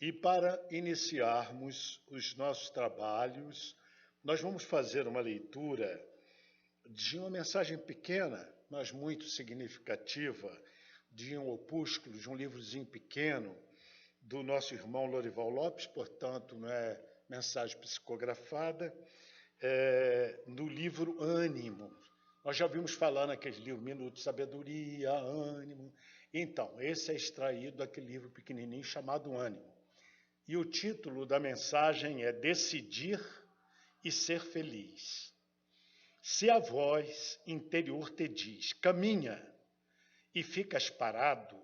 E para iniciarmos os nossos trabalhos, nós vamos fazer uma leitura de uma mensagem pequena, mas muito significativa, de um opúsculo, de um livrozinho pequeno, do nosso irmão Lorival Lopes, portanto, não é mensagem psicografada, no livro Ânimo. Nós já vimos falar naquele livro Minuto de Sabedoria, Ânimo. Então, esse é extraído daquele livro pequenininho chamado Ânimo. E o título da mensagem é Decidir e Ser Feliz. Se a voz interior te diz, caminha, e ficas parado,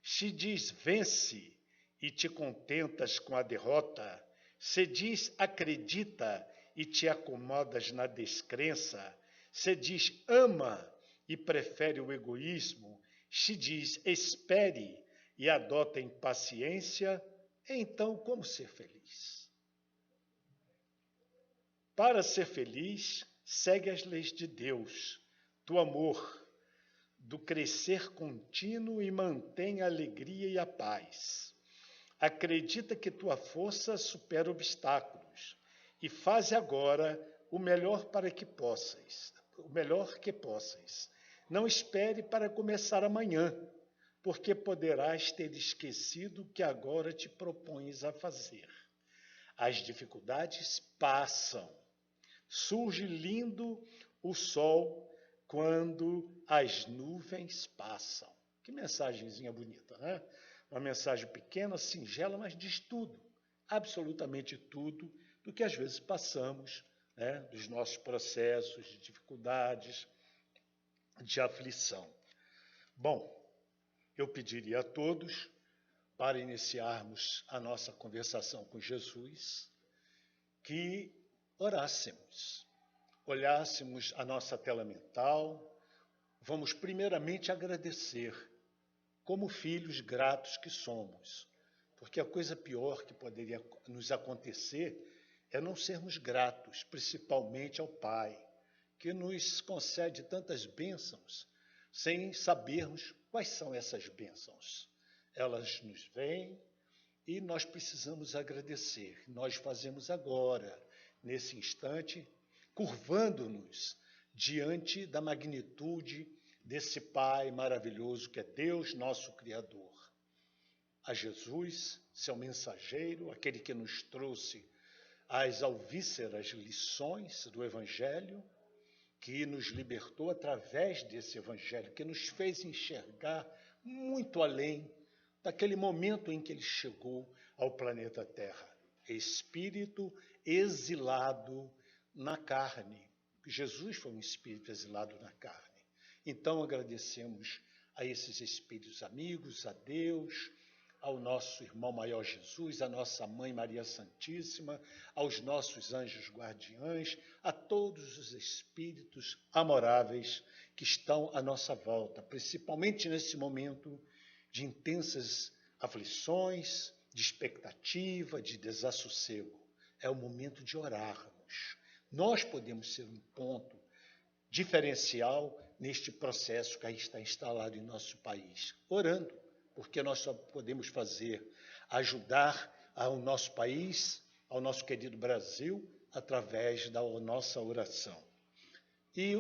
se diz, vence, e te contentas com a derrota, se diz, acredita, e te acomodas na descrença, se diz, ama, e prefere o egoísmo, se diz, espere, e adota impaciência, então como ser feliz? Para ser feliz, segue as leis de Deus, do amor, do crescer contínuo e mantém a alegria e a paz. Acredita que tua força supera obstáculos e faze agora o melhor que possas. Não espere para começar amanhã, porque poderás ter esquecido o que agora te propões a fazer. As dificuldades passam. Surge lindo o sol quando as nuvens passam. Que mensagenzinha bonita, né? Uma mensagem pequena, singela, mas diz tudo, absolutamente tudo, do que às vezes passamos, né? Dos nossos processos de dificuldades, de aflição. Bom, eu pediria a todos, para iniciarmos a nossa conversação com Jesus, que orássemos, olhássemos a nossa tela mental. Vamos primeiramente agradecer, como filhos gratos que somos, porque a coisa pior que poderia nos acontecer é não sermos gratos, principalmente ao Pai, que nos concede tantas bênçãos, sem sabermos quais são essas bênçãos. Elas nos vêm e nós precisamos agradecer. Nós fazemos agora, nesse instante, curvando-nos diante da magnitude desse Pai maravilhoso que é Deus, nosso Criador. A Jesus, seu mensageiro, aquele que nos trouxe as alvíceras lições do Evangelho, que nos libertou através desse Evangelho, que nos fez enxergar muito além daquele momento em que ele chegou ao planeta Terra. Espírito exilado na carne. Jesus foi um espírito exilado na carne. Então agradecemos a esses espíritos amigos, a Deus, ao nosso irmão maior Jesus, à nossa mãe Maria Santíssima, aos nossos anjos guardiães, a todos os espíritos amoráveis que estão à nossa volta, principalmente nesse momento de intensas aflições, de expectativa, de desassossego. É o momento de orarmos. Nós podemos ser um ponto diferencial neste processo que aí está instalado em nosso país, orando, porque nós só podemos fazer, ajudar ao nosso país, ao nosso querido Brasil, através da nossa oração. E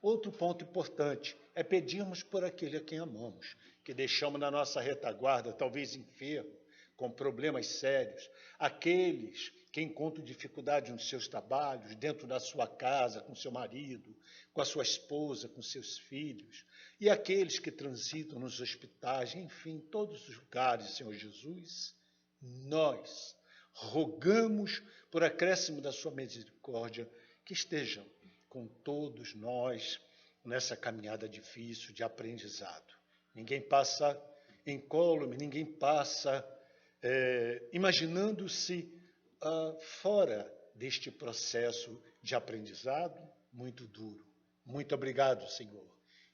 outro ponto importante é pedirmos por aquele a quem amamos, que deixamos na nossa retaguarda, talvez enfermo, com problemas sérios, aqueles que encontram dificuldade nos seus trabalhos, dentro da sua casa, com seu marido, com a sua esposa, com seus filhos, e aqueles que transitam nos hospitais, enfim, todos os lugares, Senhor Jesus, nós rogamos por acréscimo da sua misericórdia que estejam com todos nós nessa caminhada difícil de aprendizado. Ninguém passa incólume, ninguém passa imaginando-se fora deste processo de aprendizado muito duro. Muito obrigado, Senhor.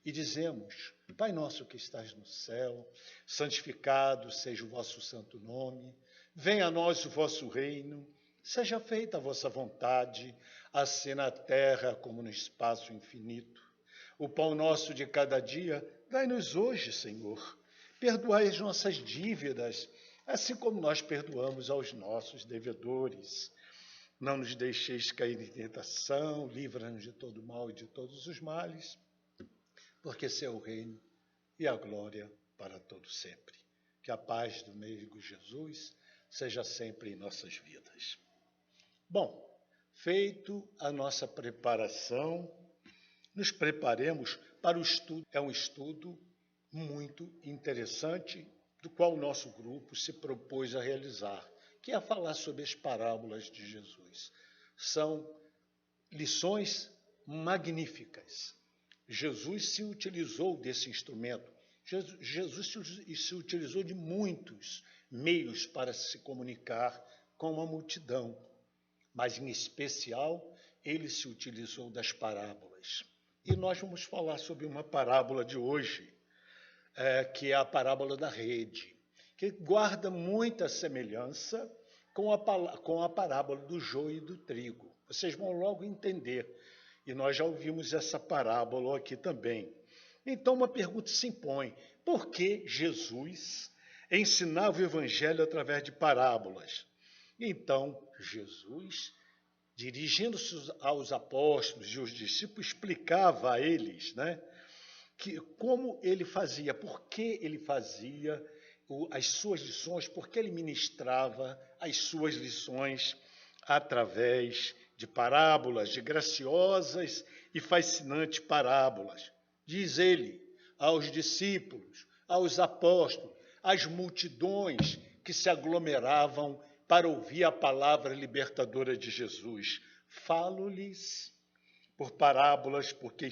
E dizemos, Pai nosso que estás no céu, santificado seja o vosso santo nome, venha a nós o vosso reino, seja feita a vossa vontade, assim na terra como no espaço infinito. O pão nosso de cada dia, dai-nos hoje, Senhor. Perdoai as nossas dívidas, assim como nós perdoamos aos nossos devedores. Não nos deixeis cair em tentação, livra-nos de todo mal e de todos os males, porque seu é o reino e a glória para todo sempre. Que a paz do meio Jesus seja sempre em nossas vidas. Bom, feito a nossa preparação, nos preparemos para o estudo. É um estudo muito interessante, do qual o nosso grupo se propôs a realizar, que é falar sobre as parábolas de Jesus. São lições magníficas. Jesus se utilizou desse instrumento. Jesus se utilizou de muitos meios para se comunicar com a multidão, mas, em especial, ele se utilizou das parábolas. E nós vamos falar sobre uma parábola de hoje, que é a parábola da rede, que guarda muita semelhança com a parábola do joio e do trigo. Vocês vão logo entender, e nós já ouvimos essa parábola aqui também. Então, uma pergunta se impõe: por que Jesus ensinava o evangelho através de parábolas? Então, Jesus, dirigindo-se aos apóstolos e aos discípulos, explicava a eles, como ele fazia, por que ele fazia as suas lições, por que ele ministrava as suas lições através de parábolas, de graciosas e fascinantes parábolas. Diz ele aos discípulos, aos apóstolos, às multidões que se aglomeravam para ouvir a palavra libertadora de Jesus: falo-lhes por parábolas, porque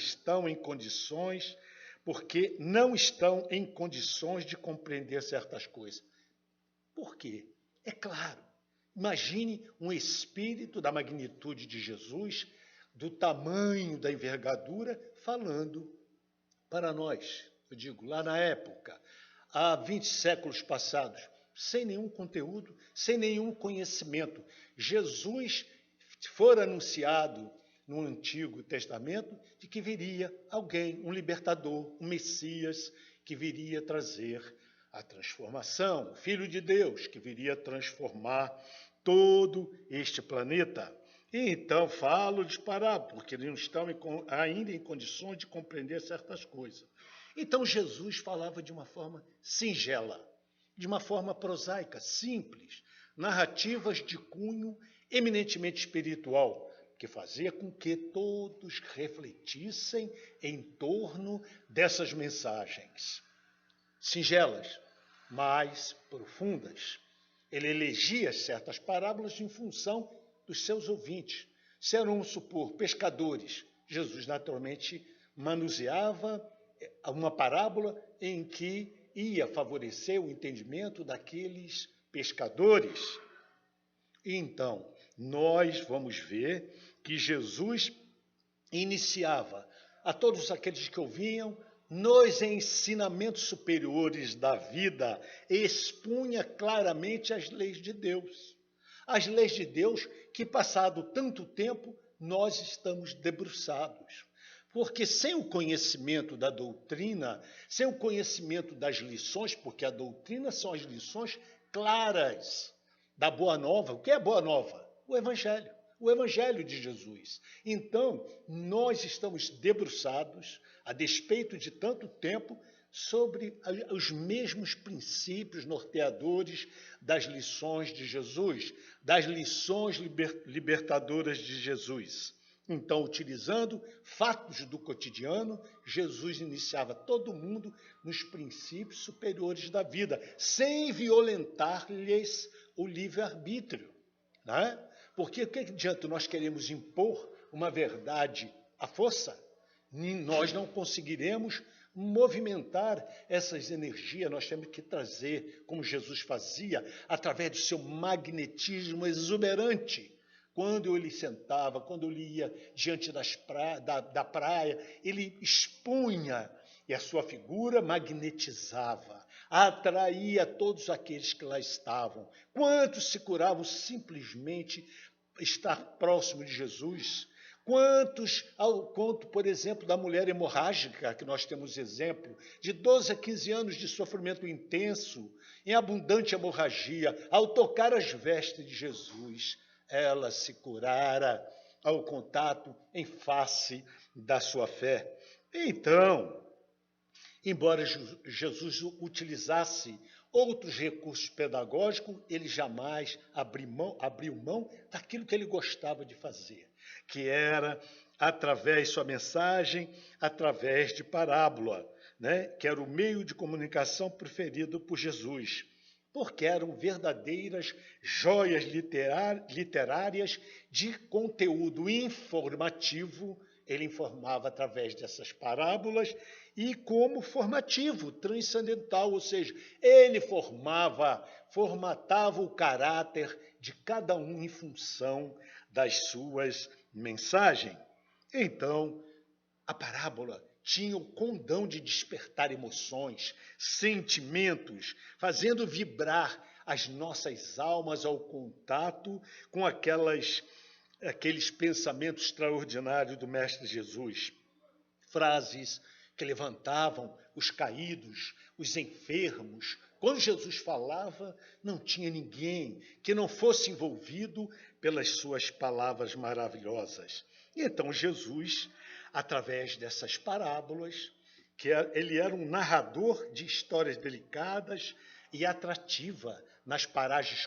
não estão em condições de compreender certas coisas. Por quê? É claro, imagine um espírito da magnitude de Jesus, do tamanho da envergadura, falando para nós, eu digo, lá na época, há 20 séculos passados, sem nenhum conteúdo, sem nenhum conhecimento. Jesus fora anunciado no Antigo Testamento de que viria alguém, um libertador, um Messias, que viria trazer a transformação, o Filho de Deus, que viria transformar todo este planeta. E então falo de parábolas, porque eles não estão ainda em condições de compreender certas coisas. Então Jesus falava de uma forma singela, de uma forma prosaica, simples, narrativas de cunho eminentemente espiritual, que fazia com que todos refletissem em torno dessas mensagens singelas, mas profundas. Ele elegia certas parábolas em função dos seus ouvintes. Se eram, vamos supor, pescadores, Jesus naturalmente manuseava uma parábola em que ia favorecer o entendimento daqueles pescadores. Então, nós vamos ver que Jesus iniciava a todos aqueles que ouviam nos ensinamentos superiores da vida, expunha claramente as leis de Deus. As leis de Deus que, passado tanto tempo, nós estamos debruçados. Porque sem o conhecimento da doutrina, sem o conhecimento das lições, porque a doutrina são as lições claras da Boa Nova. O que é Boa Nova? O Evangelho de Jesus. Então, nós estamos debruçados, a despeito de tanto tempo, sobre os mesmos princípios norteadores das lições de Jesus, das lições libertadoras de Jesus. Então, utilizando fatos do cotidiano, Jesus iniciava todo mundo nos princípios superiores da vida, sem violentar-lhes o livre-arbítrio. Porque o que adianta nós queremos impor uma verdade à força? Nós não conseguiremos movimentar essas energias, nós temos que trazer, como Jesus fazia, através do seu magnetismo exuberante. Quando ele sentava, quando ele ia diante da praia, ele expunha e a sua figura magnetizava, atraía todos aqueles que lá estavam. Quantos se curavam simplesmente estar próximo de Jesus? Quantos, ao conto, por exemplo, da mulher hemorrágica, que nós temos exemplo, de 12 a 15 anos de sofrimento intenso, em abundante hemorragia, ao tocar as vestes de Jesus, ela se curara ao contato em face da sua fé. Então, embora Jesus utilizasse outros recursos pedagógicos, ele jamais abriu mão daquilo que ele gostava de fazer, que era através de sua mensagem, através de parábola, né? Que era o meio de comunicação preferido por Jesus, porque eram verdadeiras joias literárias de conteúdo informativo. Ele informava através dessas parábolas e como formativo, transcendental, ou seja, ele formatava o caráter de cada um em função das suas mensagens. Então, a parábola tinha o condão de despertar emoções, sentimentos, fazendo vibrar as nossas almas ao contato com aqueles pensamentos extraordinários do Mestre Jesus. Frases que levantavam os caídos, os enfermos. Quando Jesus falava, não tinha ninguém que não fosse envolvido pelas suas palavras maravilhosas. E então Jesus, através dessas parábolas, ele era um narrador de histórias delicadas e atrativa nas paragens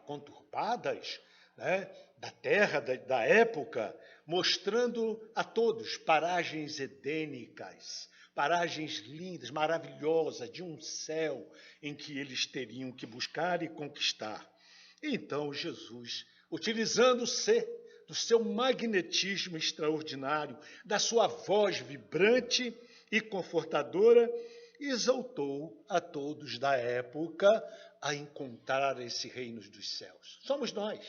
conturbadas, né, da terra, da época, mostrando a todos paragens edênicas, paragens lindas, maravilhosas, de um céu em que eles teriam que buscar e conquistar. Então Jesus, utilizando-se do seu magnetismo extraordinário, da sua voz vibrante e confortadora, exaltou a todos da época a encontrar esse reino dos céus. Somos nós.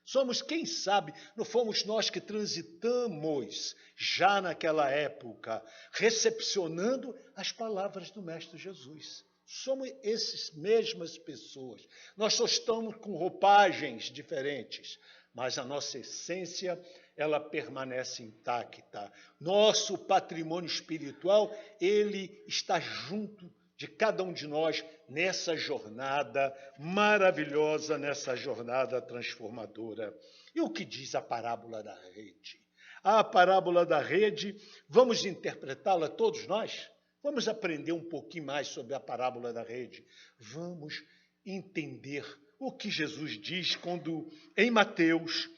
Somos, quem sabe, não fomos nós que transitamos já naquela época, recepcionando as palavras do Mestre Jesus. Somos essas mesmas pessoas. Nós só estamos com roupagens diferentes, mas a nossa essência, ela permanece intacta. Nosso patrimônio espiritual, ele está junto de cada um de nós nessa jornada maravilhosa, nessa jornada transformadora. E o que diz a parábola da rede? A parábola da rede, vamos interpretá-la todos nós? Vamos aprender um pouquinho mais sobre a parábola da rede. Vamos entender o que Jesus diz quando, em Mateus,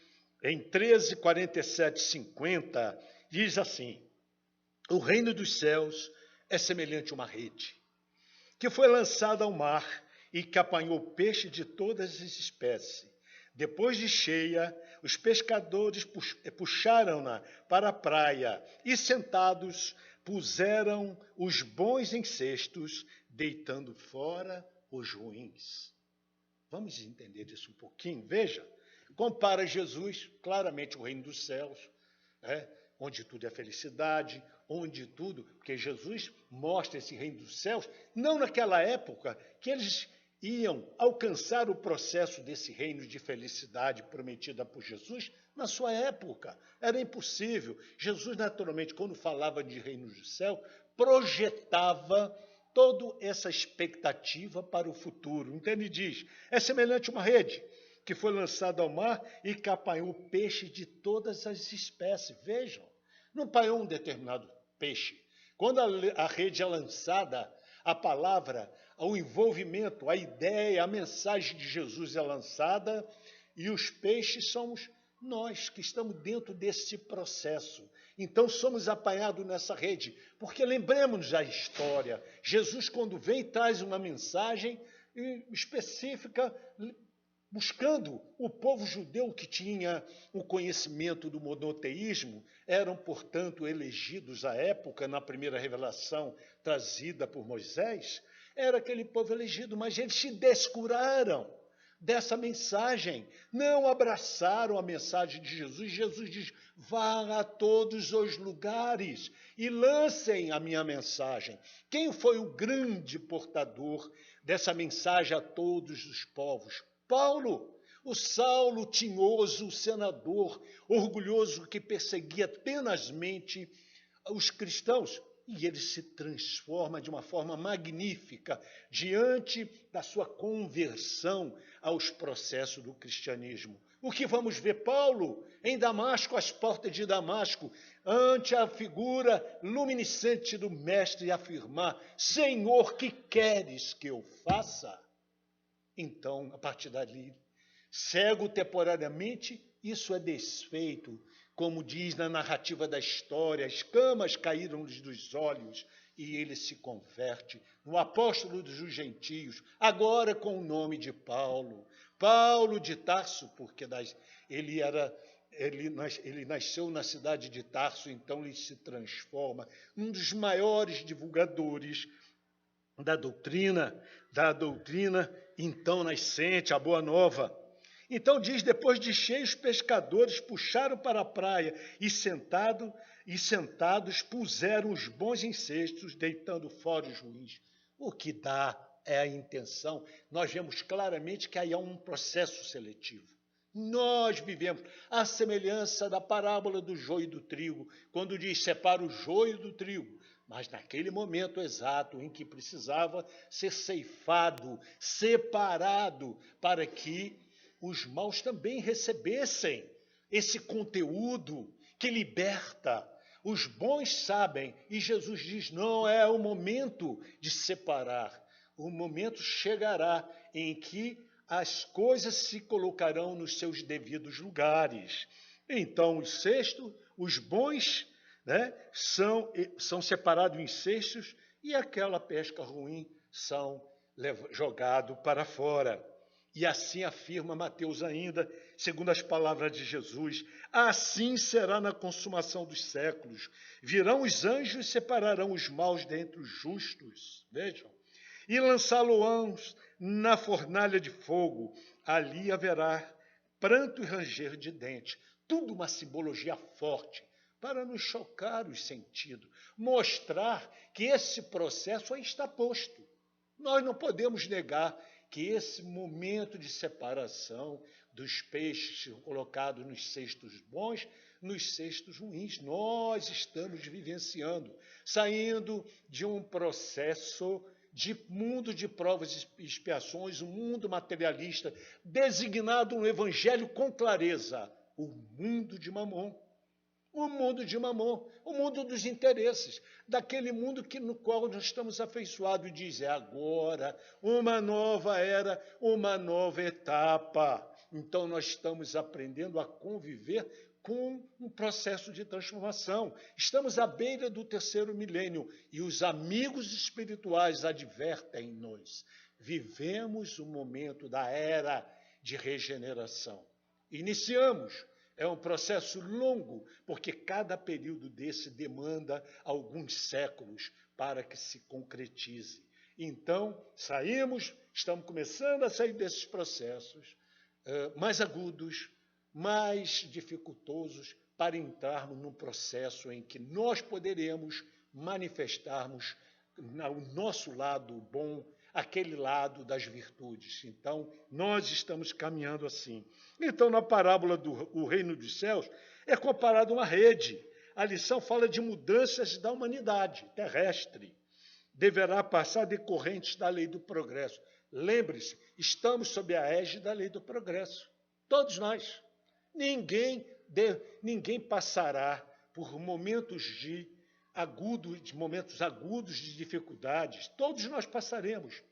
em 13, 47, 50, diz assim: o reino dos céus é semelhante a uma rede que foi lançada ao mar e que apanhou peixe de todas as espécies. Depois de cheia, os pescadores puxaram-na para a praia e, sentados, puseram os bons em cestos, deitando fora os ruins. Vamos entender isso um pouquinho? Veja, compara Jesus, claramente o reino dos céus, onde tudo é felicidade, onde tudo, porque Jesus mostra esse reino dos céus, não naquela época que eles iam alcançar o processo desse reino de felicidade prometida por Jesus, na sua época, era impossível. Jesus, naturalmente, quando falava de reino do céu, projetava toda essa expectativa para o futuro. Então ele diz, é semelhante a uma rede que foi lançada ao mar e que apanhou peixe de todas as espécies. Vejam, não apanhou um determinado peixe. Quando a rede é lançada, a palavra, o envolvimento, a ideia, a mensagem de Jesus é lançada e os peixes somos nós que estamos dentro desse processo. Então somos apanhados nessa rede, porque lembremos da história. Jesus, quando vem, traz uma mensagem específica, buscando o povo judeu que tinha o conhecimento do monoteísmo, eram, portanto, elegidos à época, na primeira revelação trazida por Moisés, era aquele povo elegido, mas eles se descuraram dessa mensagem, não abraçaram a mensagem de Jesus. Jesus diz, vá a todos os lugares e lancem a minha mensagem. Quem foi o grande portador dessa mensagem a todos os povos? Paulo, o Saulo tinhoso, o senador, orgulhoso que perseguia tenazmente os cristãos. e ele se transforma de uma forma magnífica diante da sua conversão aos processos do cristianismo. O que vamos ver Paulo em Damasco, às portas de Damasco, ante a figura luminescente do mestre, afirmar: Senhor, que queres que eu faça? Então, a partir dali, cego temporariamente, isso é desfeito. Como diz na narrativa da história, as escamas caíram-lhes dos olhos e ele se converte no apóstolo dos gentios, agora com o nome de Paulo. Paulo de Tarso, porque ele nasceu na cidade de Tarso, então ele se transforma num dos maiores divulgadores da doutrina então nascente, a Boa Nova. Então diz: depois de cheios, pescadores puxaram para a praia e sentados puseram os bons em cestos, deitando fora os ruins. O que dá é a intenção. Nós vemos claramente que aí há um processo seletivo. Nós vivemos a semelhança da parábola do joio e do trigo, quando diz: separa o joio do trigo. Mas naquele momento exato em que precisava ser ceifado, separado, para que os maus também recebessem esse conteúdo que liberta. Os bons sabem, e Jesus diz: não é o momento de separar. O momento chegará em que as coisas se colocarão nos seus devidos lugares. Então, os cestos, os bons, são separados em cestos, e aquela pesca ruim são jogados para fora. E assim afirma Mateus ainda, segundo as palavras de Jesus: assim será na consumação dos séculos. Virão os anjos e separarão os maus dentre os justos. Vejam. E lançá-lo-ão na fornalha de fogo. Ali haverá pranto e ranger de dentes. Tudo uma simbologia forte para nos chocar os sentidos. Mostrar que esse processo aí está posto. Nós não podemos negar que esse momento de separação dos peixes colocados nos cestos bons, nos cestos ruins, nós estamos vivenciando, saindo de um processo de mundo de provas e expiações, um mundo materialista, designado no Evangelho com clareza: o mundo de Mamon. O mundo de Mamon, o mundo dos interesses, daquele mundo no qual nós estamos afeiçoados. Diz: é agora uma nova era, uma nova etapa. Então nós estamos aprendendo a conviver com um processo de transformação. Estamos à beira do 3º milênio e os amigos espirituais advertem-nos: vivemos o momento da era de regeneração. Iniciamos. É um processo longo, porque cada período desse demanda alguns séculos para que se concretize. Então, estamos começando a sair desses processos mais agudos, mais dificultosos, para entrarmos num processo em que nós poderemos manifestarmos o nosso lado bom, aquele lado das virtudes. Então, nós estamos caminhando assim. Então, na parábola do reino dos céus, é comparado a uma rede. A lição fala de mudanças da humanidade terrestre. Deverá passar decorrentes da lei do progresso. Lembre-se, estamos sob a égide da lei do progresso. Todos nós. Ninguém passará por momentos agudos de dificuldades. Todos nós passaremos.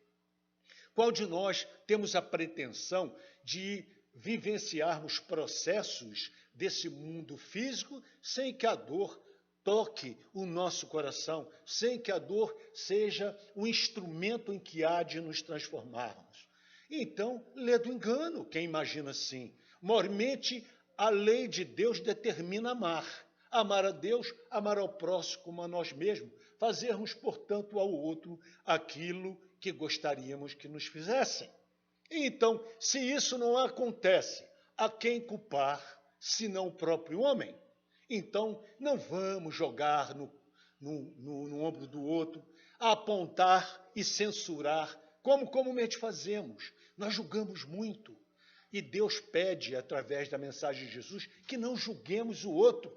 Qual de nós temos a pretensão de vivenciarmos processos desse mundo físico sem que a dor toque o nosso coração, sem que a dor seja o instrumento em que há de nos transformarmos? Então, lê do engano quem imagina assim. Mormente, a lei de Deus determina amar. Amar a Deus, amar ao próximo como a nós mesmos, fazermos, portanto, ao outro aquilo que gostaríamos que nos fizessem. Então, se isso não acontece, a quem culpar, senão o próprio homem? Então, não vamos jogar no ombro do outro, apontar e censurar, como comumente fazemos. Nós julgamos muito. E Deus pede, através da mensagem de Jesus, que não julguemos o outro,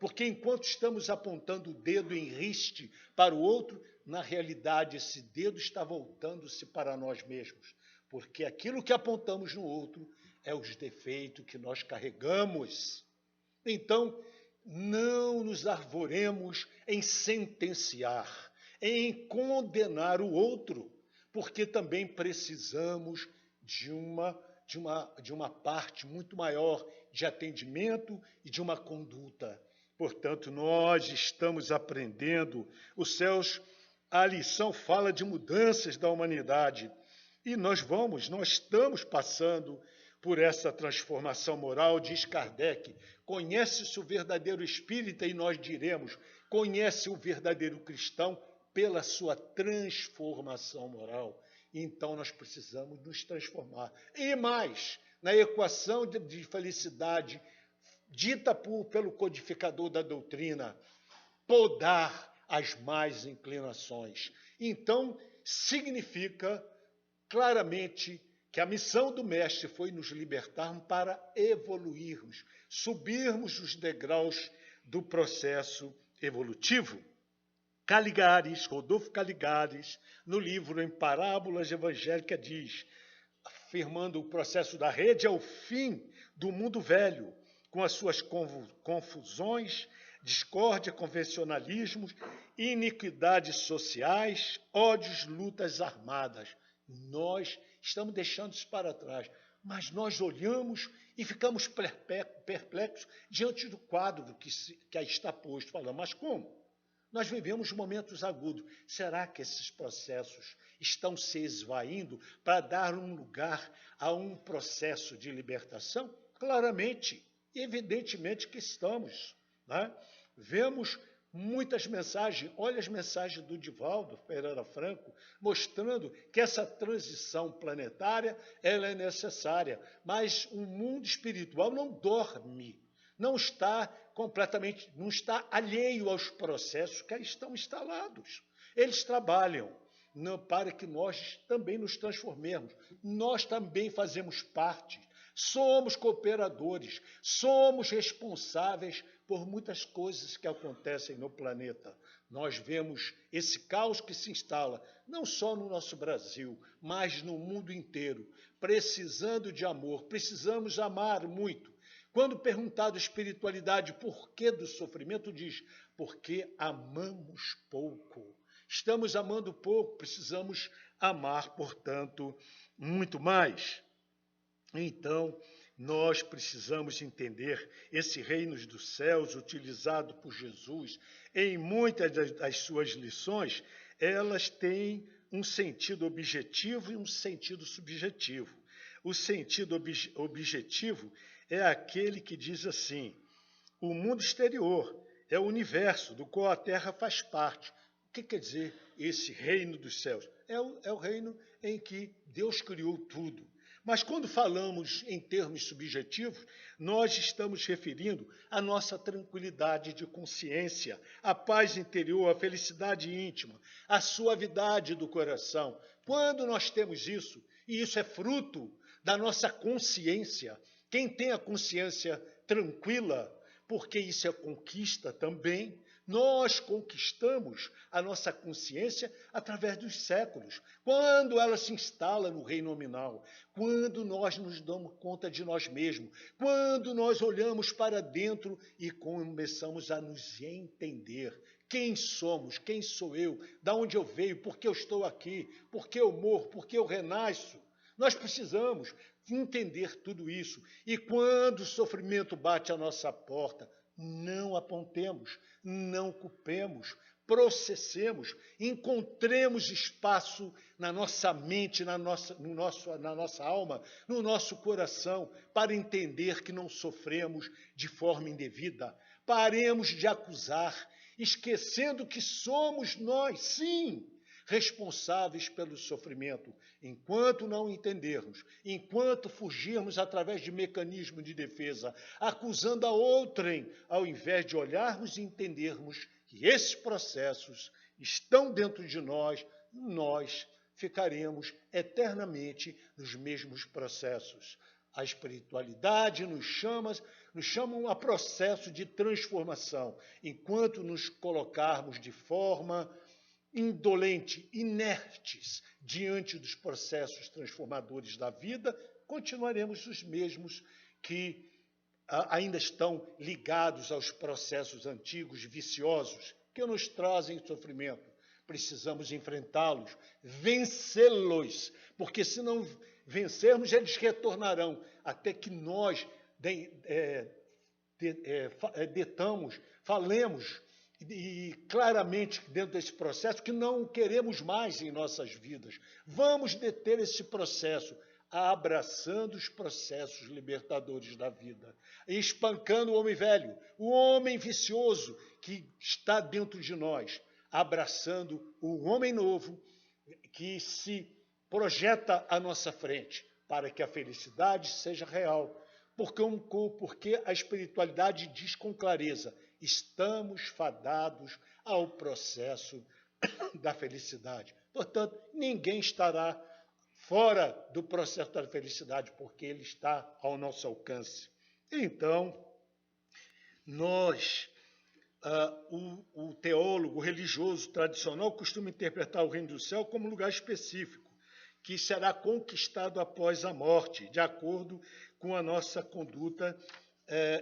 Porque enquanto estamos apontando o dedo em riste para o outro, na realidade esse dedo está voltando-se para nós mesmos. Porque aquilo que apontamos no outro é os defeitos que nós carregamos. Então, não nos arvoremos em sentenciar, em condenar o outro, porque também precisamos de uma parte muito maior de atendimento e de uma conduta. Portanto, nós estamos aprendendo, a lição fala de mudanças da humanidade, e nós estamos passando por essa transformação moral, diz Kardec. Conhece-se o verdadeiro espírita, e nós diremos, conhece o verdadeiro cristão pela sua transformação moral. Então, nós precisamos nos transformar. E mais, na equação de felicidade, dita pelo codificador da doutrina, podar as más inclinações. Então, significa claramente que a missão do Mestre foi nos libertar para evoluirmos, subirmos os degraus do processo evolutivo. Rodolfo Caligares, no livro Em Parábolas Evangélicas, diz, afirmando o processo da rede é o fim do mundo velho, com as suas confusões, discórdia, convencionalismos, iniquidades sociais, ódios, lutas armadas. Nós estamos deixando isso para trás, mas nós olhamos e ficamos perplexos diante do quadro que aí está posto. Falamos, mas como? Nós vivemos momentos agudos. Será que esses processos estão se esvaindo para dar um lugar a um processo de libertação? Claramente, evidentemente que estamos, né? Vemos muitas mensagens, olha as mensagens do Divaldo Pereira Franco, mostrando que essa transição planetária ela é necessária, mas o mundo espiritual não dorme, não está alheio aos processos que aí estão instalados. Eles trabalham para que nós também nos transformemos, nós também fazemos parte, somos cooperadores, somos responsáveis por muitas coisas que acontecem no planeta. Nós vemos esse caos que se instala, não só no nosso Brasil, mas no mundo inteiro, precisando de amor, precisamos amar muito. Quando perguntado espiritualidade, por que do sofrimento, diz, porque amamos pouco. Estamos amando pouco, precisamos amar, portanto, muito mais. Então, nós precisamos entender esse reino dos céus utilizado por Jesus em muitas das suas lições, elas têm um sentido objetivo e um sentido subjetivo. O sentido objetivo é aquele que diz assim, o mundo exterior é o universo do qual a Terra faz parte. O que quer dizer esse reino dos céus? É o reino em que Deus criou tudo. Mas quando falamos em termos subjetivos, nós estamos referindo à nossa tranquilidade de consciência, a paz interior, a felicidade íntima, a suavidade do coração. Quando nós temos isso, e isso é fruto da nossa consciência, quem tem a consciência tranquila, porque isso é conquista também, nós conquistamos a nossa consciência através dos séculos, quando ela se instala no reino nominal, quando nós nos damos conta de nós mesmos, quando nós olhamos para dentro e começamos a nos entender. Quem somos? Quem sou eu? De onde eu venho? Por que eu estou aqui? Por que eu morro? Por que eu renasço? Nós precisamos entender tudo isso. E quando o sofrimento bate à nossa porta, não apontemos, não culpemos, processemos, encontremos espaço na nossa mente, na nossa alma, no nosso coração, para entender que não sofremos de forma indevida. Paremos de acusar, esquecendo que somos nós, sim, responsáveis pelo sofrimento. Enquanto não entendermos, enquanto fugirmos através de mecanismos de defesa, acusando a outrem, ao invés de olharmos e entendermos que esses processos estão dentro de nós, nós ficaremos eternamente nos mesmos processos. A espiritualidade nos chamam a processo de transformação. Enquanto nos colocarmos de forma indolente, inertes, diante dos processos transformadores da vida, continuaremos os mesmos que ainda estão ligados aos processos antigos, viciosos, que nos trazem sofrimento. Precisamos enfrentá-los, vencê-los, porque se não vencermos, eles retornarão, até que nós falemos e claramente dentro desse processo que não queremos mais em nossas vidas. Vamos deter esse processo, abraçando os processos libertadores da vida, espancando o homem velho, o homem vicioso que está dentro de nós, abraçando o homem novo que se projeta à nossa frente, para que a felicidade seja real. Porque a espiritualidade diz com clareza: estamos fadados ao processo da felicidade. Portanto, ninguém estará fora do processo da felicidade, porque ele está ao nosso alcance. Então, o teólogo religioso tradicional costuma interpretar o reino do céu como um lugar específico, que será conquistado após a morte, de acordo com a nossa conduta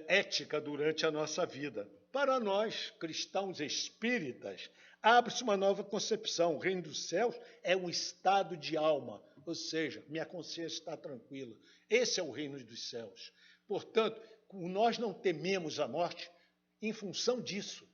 ética durante a nossa vida. Para nós, cristãos espíritas, abre-se uma nova concepção. O reino dos céus é um estado de alma, ou seja, minha consciência está tranquila. Esse é o reino dos céus. Portanto, nós não tememos a morte em função disso,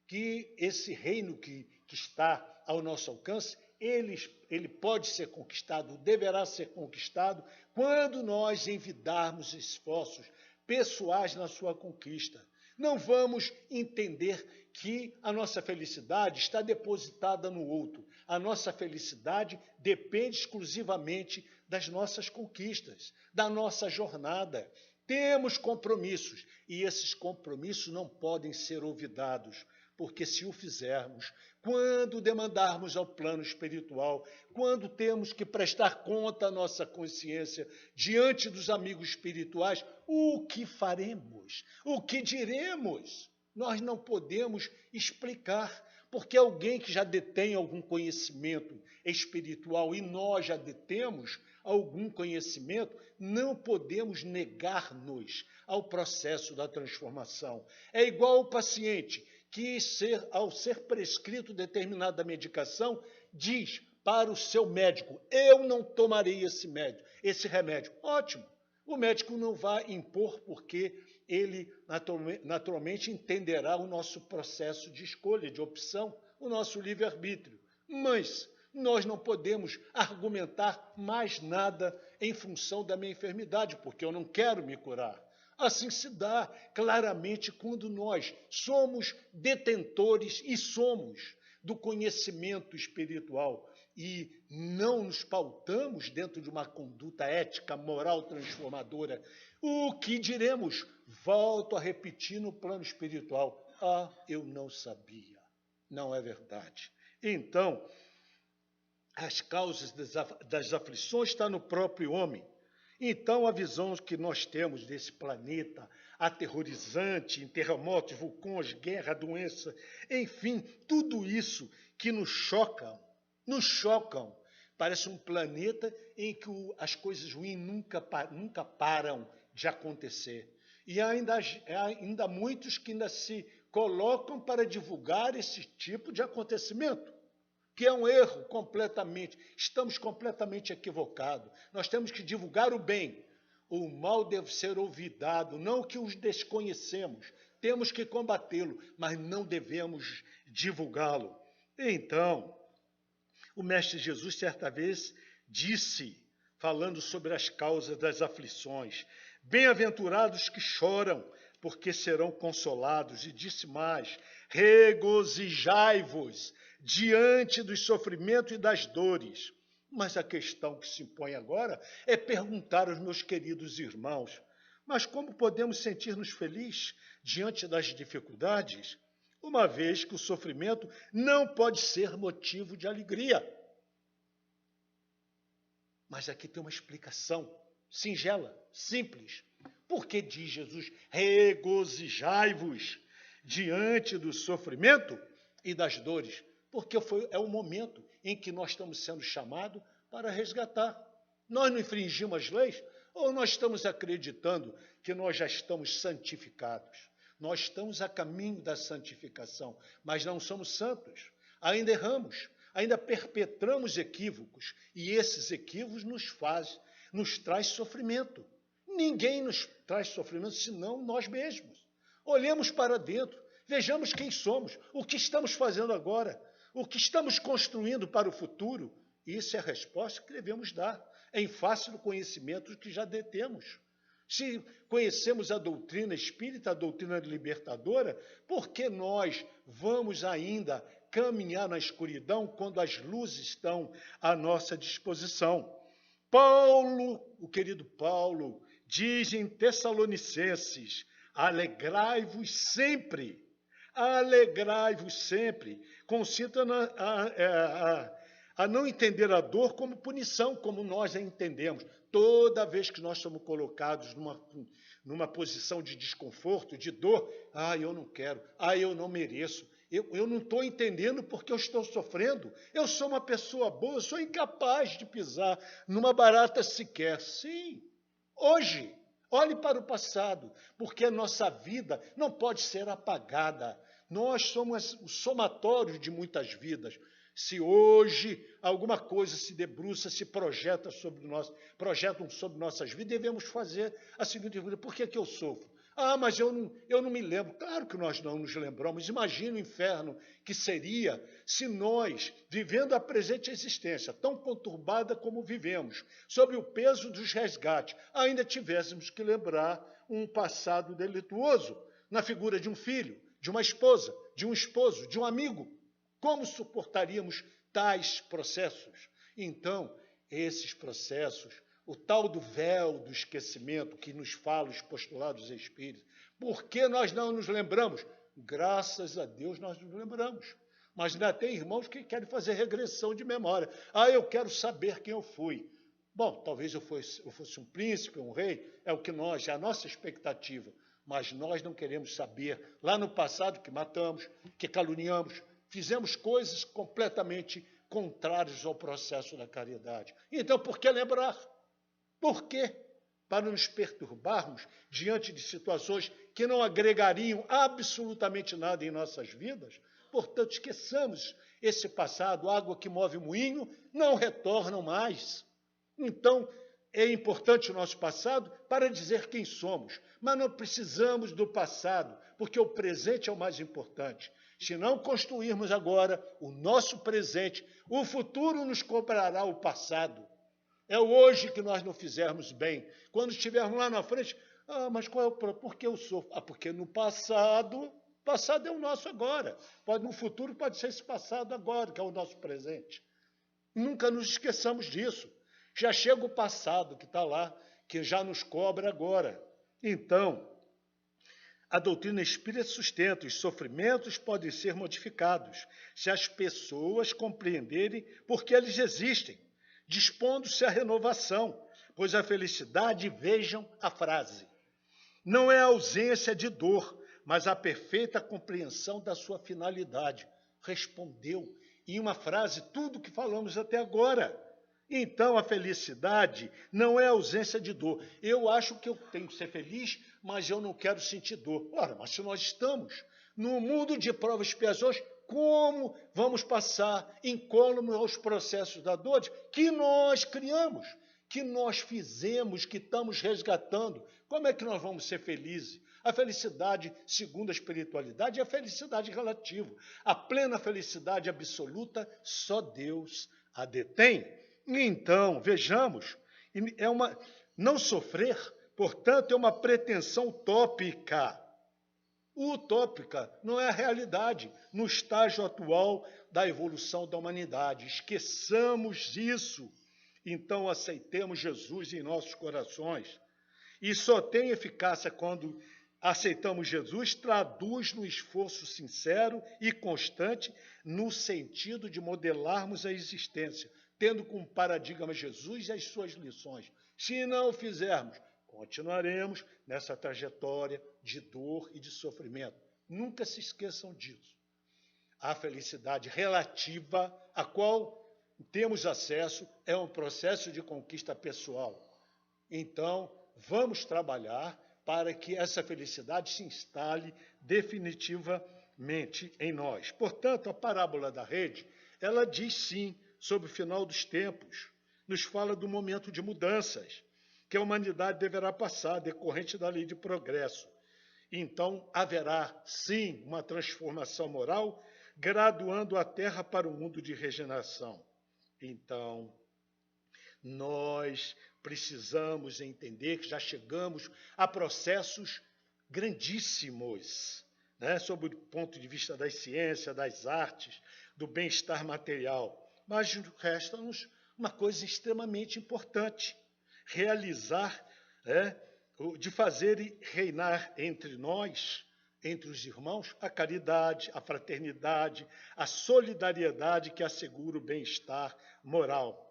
que esse reino que está ao nosso alcance, ele pode ser conquistado, deverá ser conquistado, quando nós envidarmos esforços pessoais na sua conquista. Não vamos entender que a nossa felicidade está depositada no outro. A nossa felicidade depende exclusivamente das nossas conquistas, da nossa jornada. Temos compromissos, e esses compromissos não podem ser olvidados, porque se o fizermos, quando demandarmos ao plano espiritual, quando temos que prestar conta à nossa consciência diante dos amigos espirituais, o que faremos? O que diremos? Nós não podemos explicar, porque alguém que já detém algum conhecimento espiritual e nós já detemos algum conhecimento, não podemos negar-nos ao processo da transformação. É igual o paciente que, ao ser prescrito determinada medicação, diz para o seu médico: eu não tomarei esse remédio. Ótimo, o médico não vai impor, porque ele naturalmente entenderá o nosso processo de escolha, de opção, o nosso livre-arbítrio. Mas nós não podemos argumentar mais nada em função da minha enfermidade, porque eu não quero me curar. Assim se dá claramente quando nós somos detentores e somos do conhecimento espiritual e não nos pautamos dentro de uma conduta ética, moral transformadora. O que diremos? Volto a repetir no plano espiritual: ah, eu não sabia. Não é verdade. Então, as causas das aflições estão no próprio homem. Então, a visão que nós temos desse planeta aterrorizante, em terremotos, vulcões, guerra, doença, enfim, tudo isso que nos chocam. Parece um planeta em que as coisas ruins nunca param de acontecer. E ainda muitos que ainda se colocam para divulgar esse tipo de acontecimento, que é um erro completamente. Estamos completamente equivocados. Nós temos que divulgar o bem. O mal deve ser olvidado, não que os desconhecemos. Temos que combatê-lo, mas não devemos divulgá-lo. Então, o Mestre Jesus, certa vez, disse, falando sobre as causas das aflições: bem-aventurados que choram, porque serão consolados. E disse mais: regozijai-vos diante dos sofrimentos e das dores. Mas a questão que se impõe agora é perguntar aos meus queridos irmãos: mas como podemos sentir-nos felizes diante das dificuldades, uma vez que o sofrimento não pode ser motivo de alegria? Mas aqui tem uma explicação singela, simples. Porque diz Jesus, regozijai-vos diante do sofrimento e das dores, porque é o momento em que nós estamos sendo chamados para resgatar. Nós não infringimos as leis ou nós estamos acreditando que nós já estamos santificados? Nós estamos a caminho da santificação, mas não somos santos. Ainda erramos, ainda perpetramos equívocos e esses equívocos nos traz sofrimento. Ninguém nos traz sofrimento senão nós mesmos. Olhemos para dentro, vejamos quem somos, o que estamos fazendo agora, o que estamos construindo para o futuro. Isso é a resposta que devemos dar, em face do conhecimento que já detemos. Se conhecemos a doutrina espírita, a doutrina libertadora, por que nós vamos ainda caminhar na escuridão quando as luzes estão à nossa disposição? Paulo, o querido Paulo, diz em Tessalonicenses, alegrai-vos sempre, consista a não entender a dor como punição, como nós a entendemos. Toda vez que nós somos colocados numa posição de desconforto, de dor, eu não quero, eu não mereço, eu não estou entendendo porque eu estou sofrendo, eu sou uma pessoa boa, eu sou incapaz de pisar numa barata sequer. Sim, hoje, olhe para o passado, porque a nossa vida não pode ser apagada. Nós somos o somatório de muitas vidas. Se hoje alguma coisa se debruça, se projetam sobre nossas vidas, devemos fazer a seguinte pergunta: por que eu sofro? Mas eu não me lembro. Claro que nós não nos lembramos. Imagina o inferno que seria se nós, vivendo a presente existência, tão conturbada como vivemos, sob o peso dos resgates, ainda tivéssemos que lembrar um passado delituoso, na figura de um filho, de uma esposa, de um esposo, de um amigo. Como suportaríamos tais processos? Então, esses processos, o tal do véu do esquecimento que nos fala os postulados espíritas, por que nós não nos lembramos? Graças a Deus nós nos lembramos. Mas ainda tem irmãos que querem fazer regressão de memória. Eu quero saber quem eu fui. Bom, talvez eu fosse um príncipe, um rei, é a nossa expectativa. Mas nós não queremos saber, lá no passado, que matamos, que caluniamos, fizemos coisas completamente contrárias ao processo da caridade. Então, por que lembrar? Por quê? Para nos perturbarmos diante de situações que não agregariam absolutamente nada em nossas vidas? Portanto, esqueçamos esse passado. Água que move moinho não retorna mais. Então, é importante o nosso passado para dizer quem somos, mas não precisamos do passado, porque o presente é o mais importante. Se não construirmos agora o nosso presente, o futuro nos cobrará o passado. É hoje que nós não fizermos bem. Quando estivermos lá na frente, mas qual é o problema? Por que eu sofro? Porque no passado é o nosso agora. No futuro pode ser esse passado agora, que é o nosso presente. Nunca nos esqueçamos disso. Já chega o passado que está lá, que já nos cobra agora. Então, a doutrina espírita sustenta: os sofrimentos podem ser modificados se as pessoas compreenderem por que eles existem, dispondo-se à renovação, pois a felicidade, vejam a frase, não é a ausência de dor, mas a perfeita compreensão da sua finalidade. Respondeu em uma frase tudo o que falamos até agora. Então, a felicidade não é a ausência de dor. Eu acho que eu tenho que ser feliz, mas eu não quero sentir dor. Ora, mas se nós estamos no mundo de provas e expiações, como vamos passar incólume aos processos da dor que nós criamos, que nós fizemos, que estamos resgatando? Como é que nós vamos ser felizes? A felicidade, segundo a espiritualidade, é a felicidade relativa. A plena felicidade absoluta, só Deus a detém. Então, vejamos, não sofrer, portanto, é uma pretensão utópica. Utópica não é a realidade no estágio atual da evolução da humanidade. Esqueçamos isso. Então, aceitemos Jesus em nossos corações. E só tem eficácia quando aceitamos Jesus, traduz no esforço sincero e constante no sentido de modelarmos a existência. tendo como paradigma Jesus e as suas lições. Se não o fizermos, continuaremos nessa trajetória de dor e de sofrimento. Nunca se esqueçam disso. A felicidade relativa a qual temos acesso é um processo de conquista pessoal. Então, vamos trabalhar para que essa felicidade se instale definitivamente em nós. Portanto, a parábola da rede, ela diz sim sobre o final dos tempos, nos fala do momento de mudanças que a humanidade deverá passar, decorrente da lei de progresso. Então, haverá sim uma transformação moral, graduando a Terra para um mundo de regeneração. Então, nós precisamos entender que já chegamos a processos grandíssimos, né, sob o ponto de vista das ciências, das artes, do bem-estar material. Mas resta-nos uma coisa extremamente importante, realizar, de fazer reinar entre nós, entre os irmãos, a caridade, a fraternidade, a solidariedade que assegura o bem-estar moral.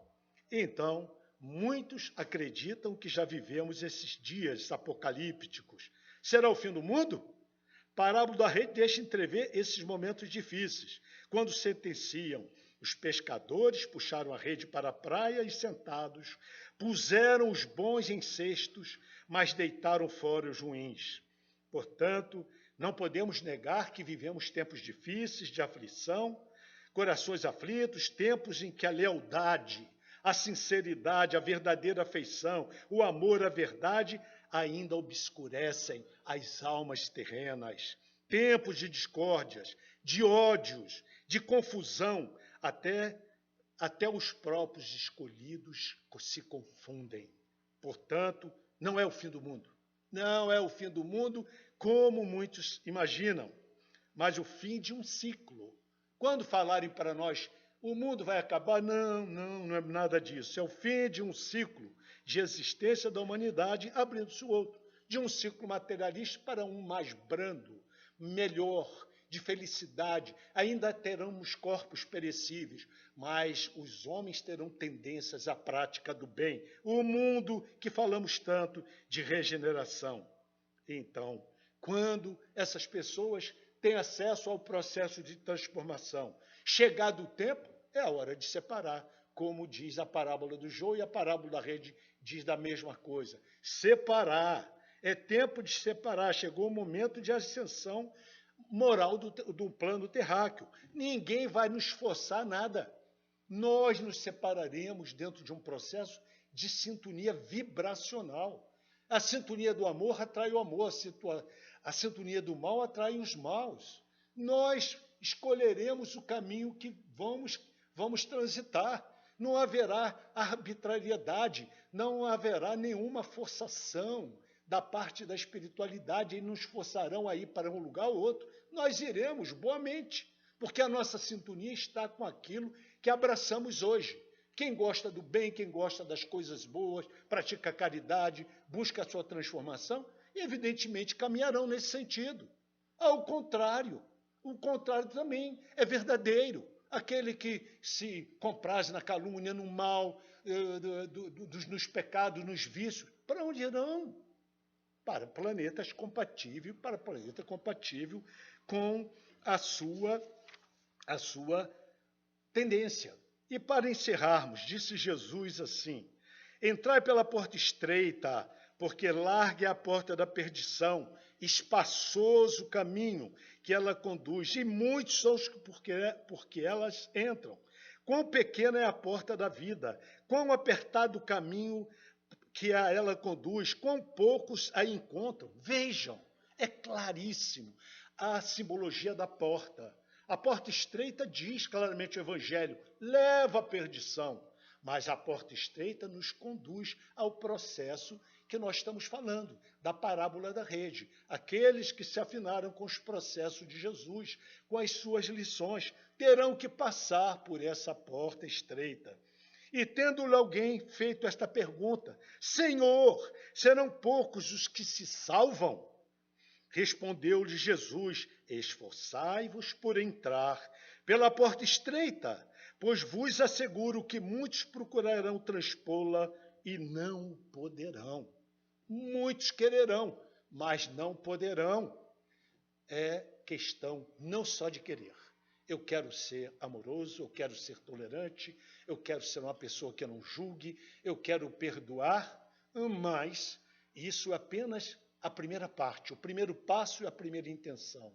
Então, muitos acreditam que já vivemos esses dias apocalípticos. Será o fim do mundo? Parábola da rede deixa entrever esses momentos difíceis, quando sentenciam: os pescadores puxaram a rede para a praia e, sentados, puseram os bons em cestos, mas deitaram fora os ruins. Portanto, não podemos negar que vivemos tempos difíceis, de aflição, corações aflitos, tempos em que a lealdade, a sinceridade, a verdadeira afeição, o amor à verdade ainda obscurecem as almas terrenas. Tempos de discórdias, de ódios, de confusão, até os próprios escolhidos se confundem. Portanto, não é o fim do mundo. Não é o fim do mundo como muitos imaginam, mas o fim de um ciclo. Quando falarem para nós, o mundo vai acabar, não é nada disso. É o fim de um ciclo de existência da humanidade, abrindo-se o outro, de um ciclo materialista para um mais brando, melhor, de felicidade. Ainda teremos corpos perecíveis, mas os homens terão tendências à prática do bem. O mundo que falamos tanto de regeneração. Então, quando essas pessoas têm acesso ao processo de transformação, chegado o tempo, é a hora de separar, como diz a parábola do joio, e a parábola da rede diz da mesma coisa. Separar, é tempo de separar, chegou o momento de ascensão moral do plano terráqueo. Ninguém vai nos forçar nada. Nós nos separaremos dentro de um processo de sintonia vibracional. A sintonia do amor atrai o amor, a sintonia do mal atrai os maus. Nós escolheremos o caminho que vamos transitar. Não haverá arbitrariedade, não haverá nenhuma forçação da parte da espiritualidade e nos forçarão a ir para um lugar ou outro. Nós iremos boamente, porque a nossa sintonia está com aquilo que abraçamos hoje. Quem gosta do bem, quem gosta das coisas boas, pratica a caridade, busca a sua transformação, evidentemente caminharão nesse sentido. Ao contrário, o contrário também é verdadeiro. Aquele que se compraz na calúnia, no mal, nos pecados, nos vícios, para onde irão? Para planetas compatíveis, para planeta compatível com a sua tendência. E para encerrarmos, disse Jesus assim: entrai pela porta estreita, porque larga é a porta da perdição, espaçoso o caminho que ela conduz, e muitos são os porque elas entram. Quão pequena é a porta da vida, quão apertado o caminho que a ela conduz, quão poucos a encontram. Vejam, é claríssimo a simbologia da porta. A porta estreita diz claramente o Evangelho, leva à perdição, mas a porta estreita nos conduz ao processo que nós estamos falando, da parábola da rede. Aqueles que se afinaram com os processos de Jesus, com as suas lições, terão que passar por essa porta estreita. E tendo-lhe alguém feito esta pergunta: Senhor, serão poucos os que se salvam? Respondeu-lhe Jesus: esforçai-vos por entrar pela porta estreita, pois vos asseguro que muitos procurarão transpô-la e não poderão. Muitos quererão, mas não poderão. É questão não só de querer. Eu quero ser amoroso, eu quero ser tolerante, eu quero ser uma pessoa que não julgue, eu quero perdoar, mas isso é apenas a primeira parte, o primeiro passo e a primeira intenção.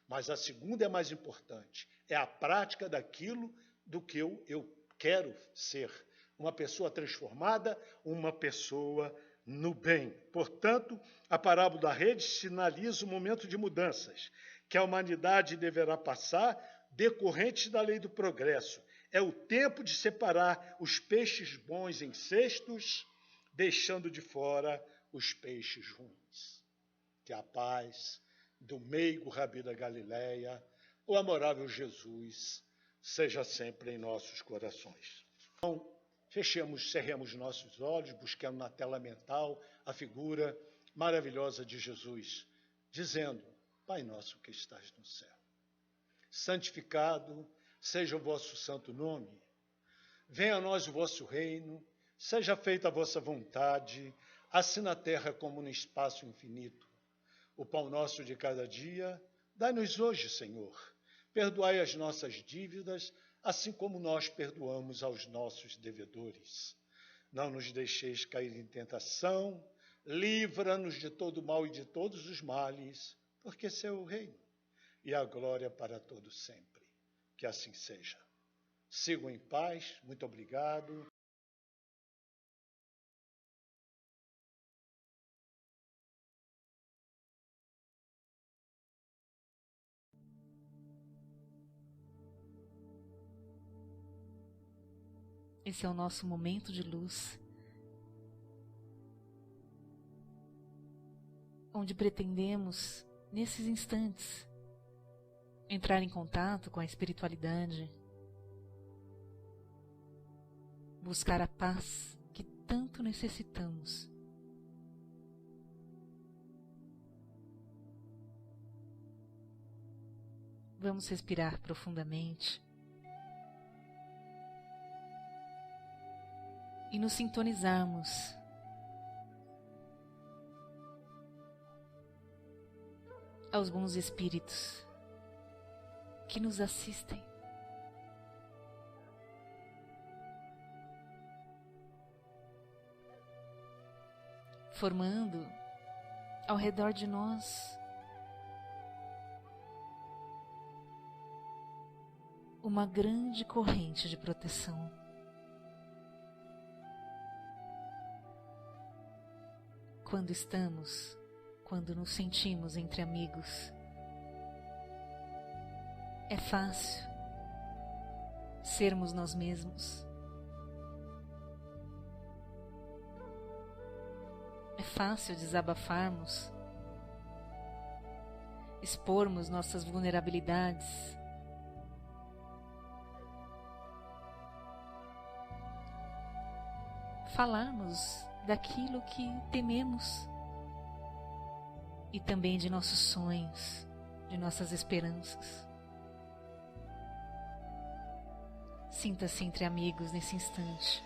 Mas a segunda é mais importante, é a prática daquilo do que eu quero ser. Uma pessoa transformada, uma pessoa no bem. Portanto, a parábola da rede sinaliza o momento de mudanças que a humanidade deverá passar decorrentes da lei do progresso. É o tempo de separar os peixes bons em cestos, deixando de fora os peixes ruins. Que a paz do meigo Rabi da Galileia, o amorável Jesus, seja sempre em nossos corações. Então, cerremos nossos olhos, buscando na tela mental a figura maravilhosa de Jesus, dizendo: Pai nosso que estás no céu, santificado seja o vosso santo nome. Venha a nós o vosso reino, seja feita a vossa vontade, assim na terra como no espaço infinito. O pão nosso de cada dia, dai-nos hoje, Senhor. Perdoai as nossas dívidas, assim como nós perdoamos aos nossos devedores. Não nos deixeis cair em tentação, livra-nos de todo mal e de todos os males, porque seu é o reino e a glória para todos sempre. Que assim seja. Sigam em paz. Muito obrigado. Esse é o nosso momento de luz, onde pretendemos, nesses instantes, entrar em contato com a espiritualidade, buscar a paz que tanto necessitamos. Vamos respirar profundamente e nos sintonizarmos aos bons espíritos que nos assistem. Formando ao redor de nós uma grande corrente de proteção. Quando nos sentimos entre amigos, é fácil sermos nós mesmos. É fácil desabafarmos, expormos nossas vulnerabilidades, falarmos daquilo que tememos e também de nossos sonhos, de nossas esperanças. Sinta-se entre amigos nesse instante.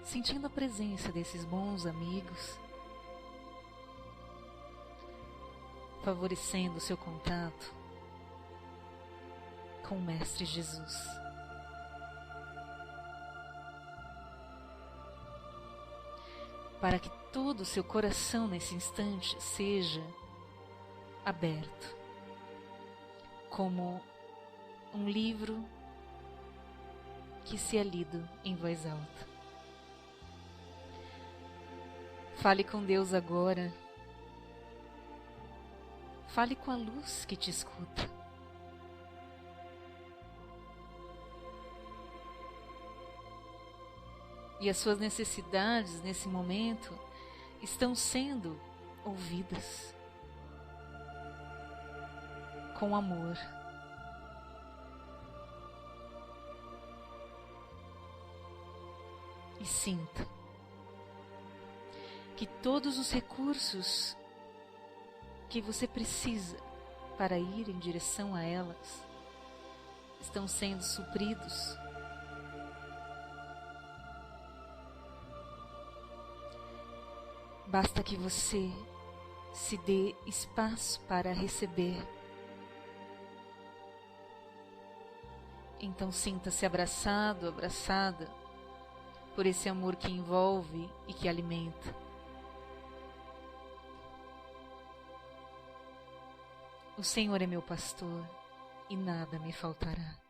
Sentindo a presença desses bons amigos, favorecendo o seu contato com o Mestre Jesus. Para que todo o seu coração nesse instante seja aberto, como um livro que se é lido em voz alta. Fale com Deus agora. Fale com a luz que te escuta. E as suas necessidades nesse momento estão sendo ouvidas com amor. e sinta que todos os recursos que você precisa para ir em direção a elas estão sendo supridos. Basta que você se dê espaço para receber. Então sinta-se abraçado, abraçada por esse amor que envolve e que alimenta. O Senhor é meu pastor e nada me faltará.